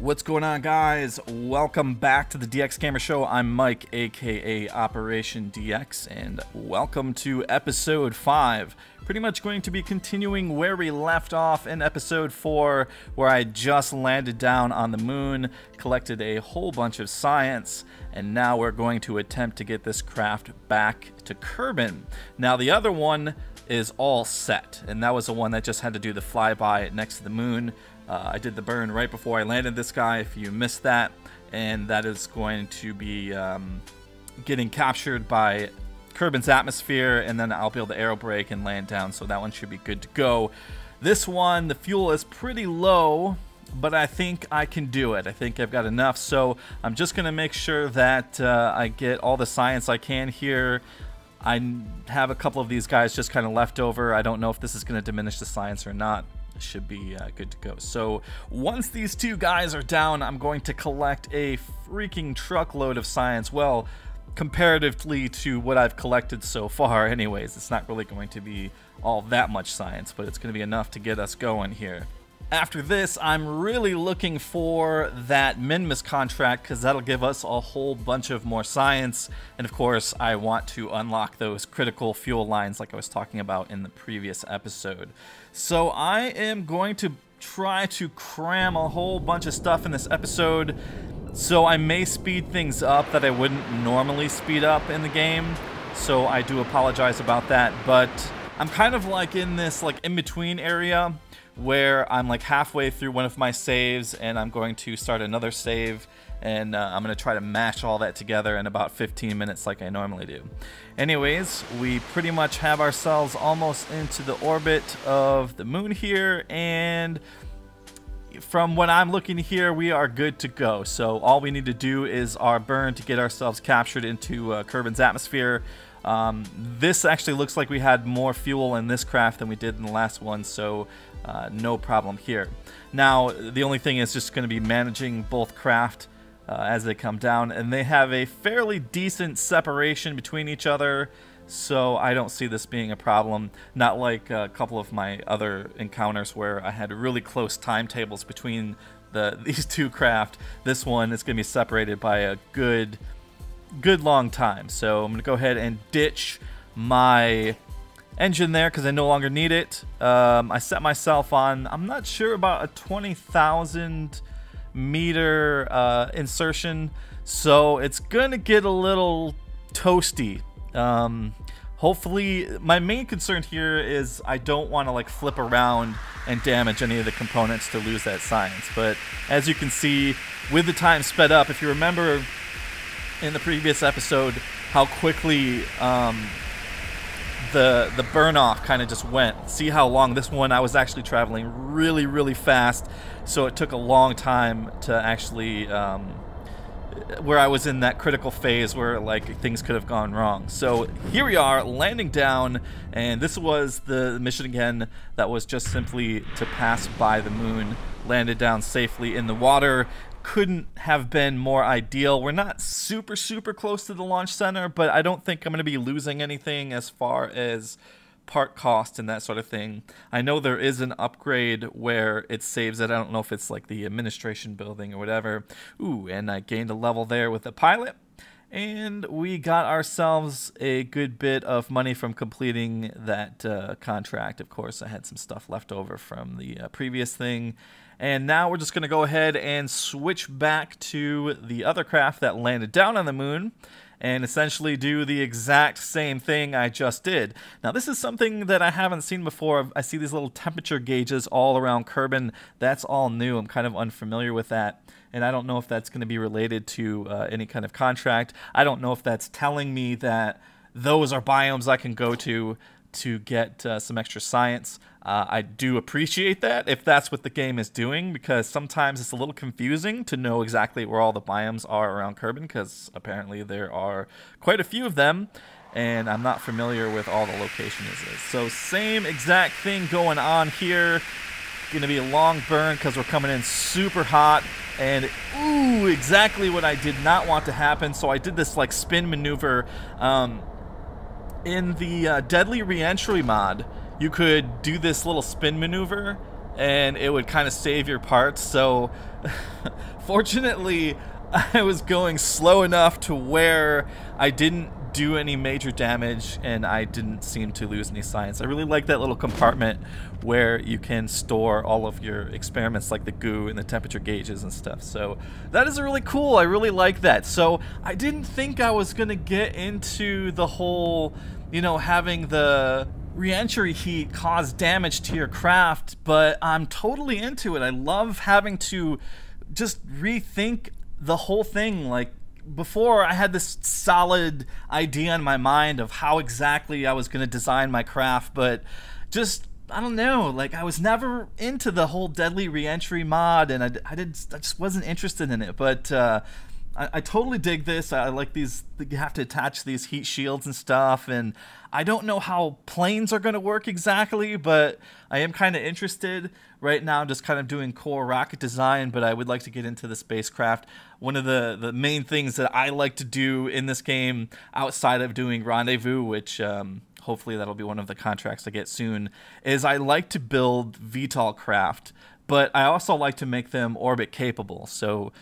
What's going on, guys? Welcome back to the DX Gamer Show. I'm Mike, aka Operation DX, and welcome to episode 5. Pretty much going to be continuing where we left off in episode 4, where I just landed down on the moon, collected a whole bunch of science, and now we're going to attempt to get this craft back to Kerbin. Now, the other one is all set, and that was the one that just had to do the flyby next to the moon. I did the burn right before I landed this guy, if you missed that, and that is going to be getting captured by Kerbin's atmosphere, and then I'll be able to aero brake and land down, so that one should be good to go. This one, the fuel is pretty low, but I think I can do it. I think I've got enough, so I'm just going to make sure that I get all the science I can here. I have a couple of these guys just kind of left over. I don't know if this is going to diminish the science or not. Should be good to go. So once these two guys are down, I'm going to collect a freaking truckload of science. Well, comparatively to what I've collected so far anyways, it's not really going to be all that much science, but it's going to be enough to get us going here. After this, I'm really looking for that Minmus contract, because that'll give us a whole bunch of more science. And of course, I want to unlock those critical fuel lines like I was talking about in the previous episode. So I am going to try to cram a whole bunch of stuff in this episode. So I may speed things up that I wouldn't normally speed up in the game. So I do apologize about that. But I'm kind of like in this in-between area where I'm like halfway through one of my saves and I'm going to start another save, and I'm going to try to mash all that together in about 15 minutes like I normally do. Anyways, we pretty much have ourselves almost into the orbit of the moon here, and from what I'm looking here, we are good to go. So all we need to do is our burn to get ourselves captured into Kerbin's atmosphere. This actually looks like we had more fuel in this craft than we did in the last one, so no problem here. Now, the only thing is just going to be managing both craft as they come down, and they have a fairly decent separation between each other, so I don't see this being a problem. Not like a couple of my other encounters where I had really close timetables between these two craft. This one is going to be separated by a good long time. So I'm going to go ahead and ditch my engine there because I no longer need it. I set myself on, I'm not sure about a 20,000 meter insertion, so it's going to get a little toasty. Hopefully, my main concern here is I don't want to flip around and damage any of the components to lose that science. But as you can see, with the time sped up, if you remember in the previous episode how quickly the burn off kind of just went. See how long this one, I was actually traveling really fast, so it took a long time to actually where I was in that critical phase where things could have gone wrong. So here we are landing down, and this was the mission again that was just simply to pass by the moon. Landed down safely in the water. Couldn't have been more ideal. We're not super close to the launch center, but I don't think I'm going to be losing anything as far as part cost and that sort of thing. I know there is an upgrade where it saves it. I don't know if it's like the administration building or whatever. Ooh, and I gained a level there with the pilot, and we got ourselves a good bit of money from completing that contract. Of course, I had some stuff left over from the previous thing. And now we're just going to go ahead and switch back to the other craft that landed down on the moon and essentially do the exact same thing I just did. Now, this is something that I haven't seen before. I see these little temperature gauges all around Kerbin. That's all new. I'm kind of unfamiliar with that, and I don't know if that's going to be related to any kind of contract. I don't know if that's telling me that those are biomes I can go to get some extra science. I do appreciate that if that's what the game is doing, because sometimes it's a little confusing to know exactly where all the biomes are around Kerbin, because apparently there are quite a few of them, and I'm not familiar with all the locations. So same exact thing going on here. Going to be a long burn because we're coming in super hot, and ooh, exactly what I did not want to happen. So I did this spin maneuver. In the Deadly Reentry mod, you could do this little spin maneuver and it would kind of save your parts. So fortunately, I was going slow enough to where I didn't do any major damage, and I didn't seem to lose any science. I really like that little compartment where you can store all of your experiments, like the goo and the temperature gauges and stuff. So that is really cool. I really like that. So I didn't think I was gonna get into the whole, you know, having the re-entry heat cause damage to your craft, but I'm totally into it. I love having to just rethink the whole thing. Like, before, I had this solid idea in my mind of how exactly I was going to design my craft, but just, I don't know, like, I was never into the whole deadly re-entry mod, and I just wasn't interested in it. But I totally dig this. I like these, you have to attach these heat shields and stuff, and I don't know how planes are going to work exactly, but I am kind of interested. Right now, I'm just kind of doing core rocket design, but I would like to get into the spacecraft. One of the main things that I like to do in this game, outside of doing rendezvous, which hopefully that'll be one of the contracts I get soon, is I like to build VTOL craft, but I also like to make them orbit capable. So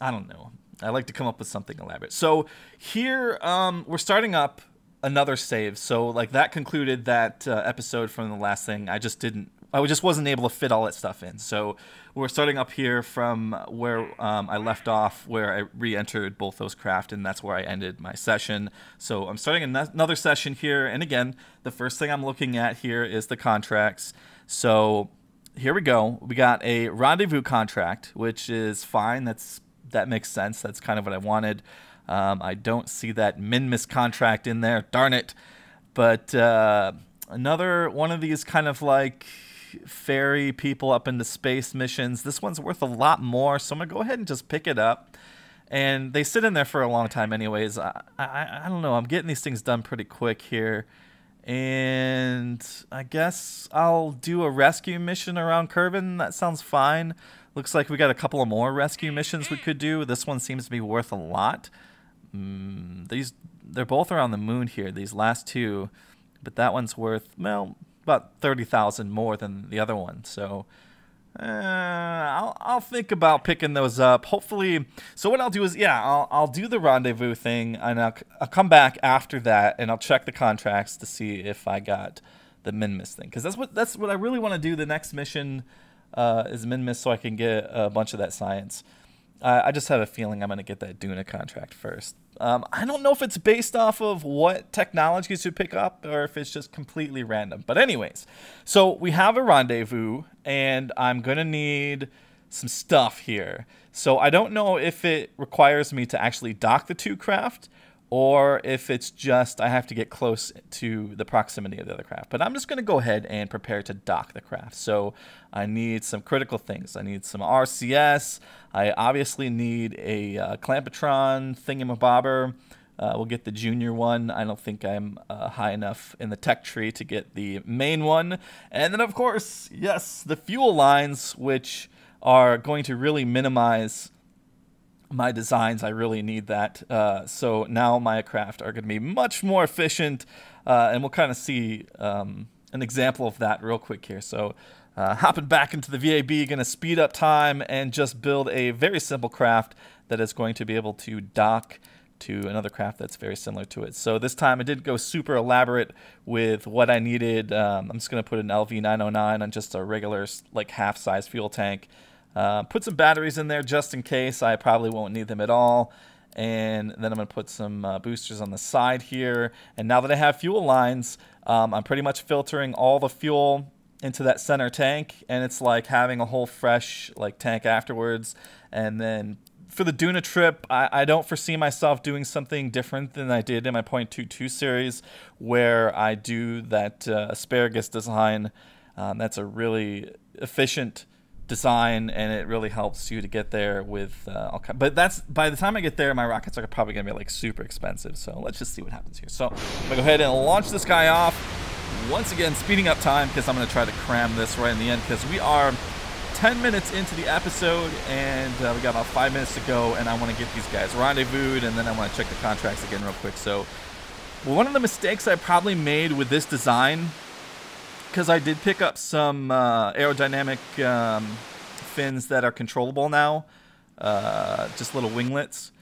I don't know. I like to come up with something elaborate. So here we're starting up another save. So like that concluded that episode from the last thing. I just wasn't able to fit all that stuff in. So we're starting up here from where I left off, where I re-entered both those craft, and that's where I ended my session. So I'm starting another session here, and again, the first thing I'm looking at here is the contracts. So here we go. We got a rendezvous contract, which is fine. That makes sense. That's kind of what I wanted. I don't see that min-miss contract in there. Darn it. But another one of these kind of like ferry people up into space missions. This one's worth a lot more, so I'm going to go ahead and just pick it up. And they sit in there for a long time anyways. I don't know. I'm getting these things done pretty quick here. And I guess I'll do a rescue mission around Kerbin. That sounds fine. Looks like we got a couple of more rescue missions we could do. This one seems to be worth a lot. They're both around the moon here, these last two. But that one's worth, well, about 30,000 more than the other one. So I'll think about picking those up. Hopefully, so what I'll do is, yeah, I'll do the rendezvous thing, and I'll come back after that, and I'll check the contracts to see if I got the min-miss thing. Because that's what I really want to do. The next mission is min-miss, so I can get a bunch of that science. I just have a feeling I'm going to get that Duna contract first. I don't know if it's based off of what technologies you pick up or if it's just completely random. But anyways, so we have a rendezvous, and I'm going to need some stuff here. So I don't know if it requires me to actually dock the two craft, or if it's just I have to get close to the proximity of the other craft. But I'm just going to go ahead and prepare to dock the craft. So I need some critical things. I need some RCS. I obviously need a Clampetron thingamabobber. We'll get the junior one. I don't think I'm high enough in the tech tree to get the main one. And then, of course, yes, the fuel lines, which are going to really minimize my designs. I really need that. So now my craft are going to be much more efficient, and we'll kind of see an example of that real quick here. So hopping back into the VAB, going to speed up time and just build a very simple craft that is going to be able to dock to another craft that's very similar to it. So this time I didn't go super elaborate with what I needed. I'm just going to put an LV909 on just a regular like half-size fuel tank. Put some batteries in there just in case. I probably won't need them at all. And then I'm going to put some boosters on the side here. And now that I have fuel lines, I'm pretty much filtering all the fuel into that center tank. And it's like having a whole fresh like tank afterwards. And then for the Duna trip, I don't foresee myself doing something different than I did in my .22 series, where I do that asparagus design. That's a really efficient design, and it really helps you to get there with all kinds. But that's, by the time I get there, my rockets are probably gonna be like super expensive. So let's just see what happens here. So I'm gonna go ahead and launch this guy off. Once again, speeding up time because I'm gonna try to cram this right in the end, because we are 10 minutes into the episode, and we got about 5 minutes to go, and I want to get these guys rendezvoused, and then I want to check the contracts again real quick. So one of the mistakes I probably made with this design because I did pick up some aerodynamic fins that are controllable now, just little winglets.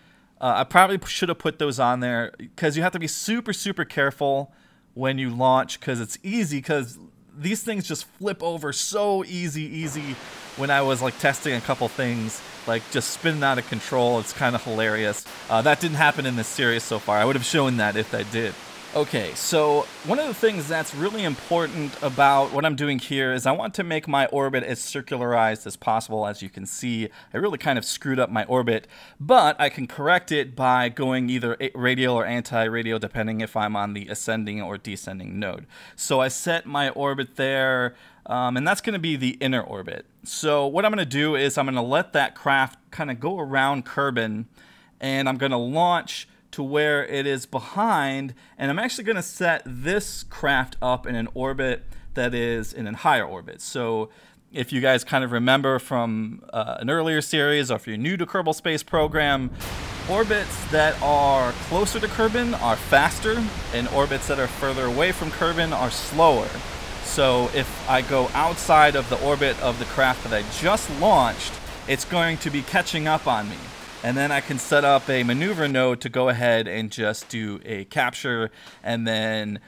I probably should have put those on there because you have to be super, super careful when you launch, because it's easy, because these things just flip over so easy when I was like testing a couple things, like just spinning out of control. It's kind of hilarious. That didn't happen in this series so far. I would have shown that if I did. Okay, so one of the things that's really important about what I'm doing here is I want to make my orbit as circularized as possible. As you can see, I really kind of screwed up my orbit, but I can correct it by going either radial or anti-radial depending if I'm on the ascending or descending node. So I set my orbit there, and that's going to be the inner orbit. So what I'm going to do is I'm going to let that craft kind of go around Kerbin, and I'm going to launch to where it is behind, and I'm actually going to set this craft up in an orbit that is in a higher orbit. So if you guys kind of remember from an earlier series, or if you're new to Kerbal Space Program, orbits that are closer to Kerbin are faster, and orbits that are further away from Kerbin are slower. So if I go outside of the orbit of the craft that I just launched, it's going to be catching up on me. And then I can set up a maneuver node to go ahead and just do a capture. And then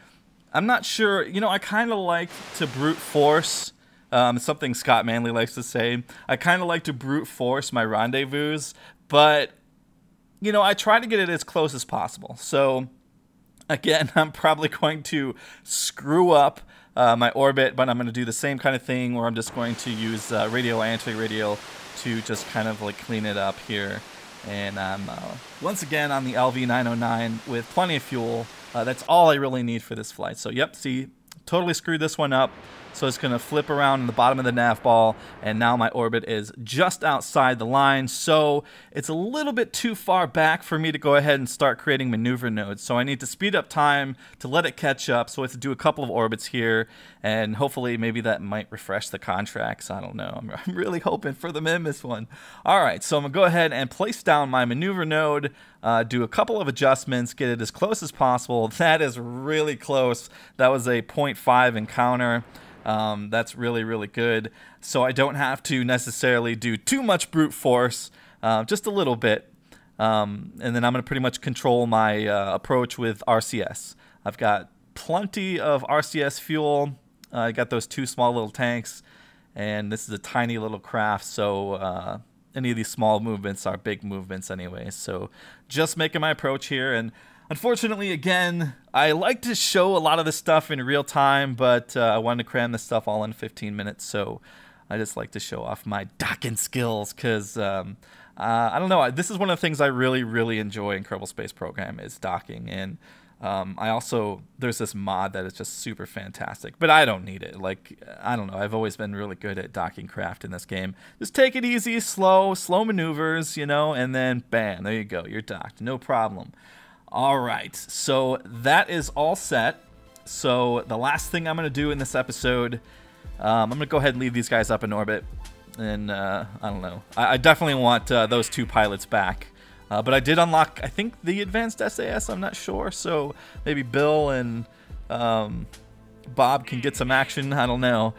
I'm not sure, you know, I kind of like to brute force, something Scott Manley likes to say. I kind of like to brute force my rendezvous, but, you know, I try to get it as close as possible. So, again, I'm probably going to screw up my orbit, but I'm going to do the same kind of thing where I'm just going to use radial, anti-radial to just kind of like clean it up here. And I'm once again on the LV909 with plenty of fuel. That's all I really need for this flight. So yep, see, totally screwed this one up. So it's going to flip around in the bottom of the nav ball, and now my orbit is just outside the line. So it's a little bit too far back for me to go ahead and start creating maneuver nodes. So I need to speed up time to let it catch up. So I have to do a couple of orbits here, and hopefully maybe that might refresh the contracts. I don't know. I'm really hoping for the Mimus one. All right, so I'm going to go ahead and place down my maneuver node, do a couple of adjustments, get it as close as possible. That is really close. That was a 0.5 encounter. That's really, really good. So I don't have to necessarily do too much brute force, just a little bit. And then I'm going to pretty much control my approach with RCS. I've got plenty of RCS fuel. I got those two small little tanks, and this is a tiny little craft. So any of these small movements are big movements anyway. So just making my approach here. And unfortunately, again, I like to show a lot of this stuff in real time, but I wanted to cram this stuff all in 15 minutes, so I just like to show off my docking skills, because, I don't know, this is one of the things I really, really enjoy in Kerbal Space Program is docking, and I also, there's this mod that is just super fantastic, but I don't need it. Like, I don't know, I've always been really good at docking craft in this game. Just take it easy, slow maneuvers, you know, and then bam, there you go, you're docked, no problem. All right, so that is all set. So the last thing I'm going to do in this episode, I'm going to go ahead and leave these guys up in orbit. And I don't know. I definitely want those two pilots back. But I did unlock, I think, the advanced SAS. I'm not sure. So maybe Bill and Bob can get some action. I don't know.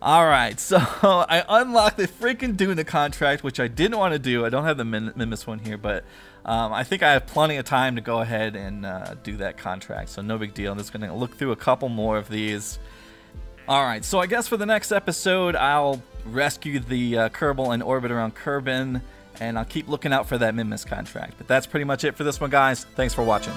All right, so I unlocked the freaking Duna contract, which I didn't want to do. I don't have the Mimus one here, but I think I have plenty of time to go ahead and do that contract, so no big deal. I'm just going to look through a couple more of these. All right, so I guess for the next episode, I'll rescue the Kerbal and orbit around Kerbin, and I'll keep looking out for that Mimus contract. But that's pretty much it for this one, guys. Thanks for watching.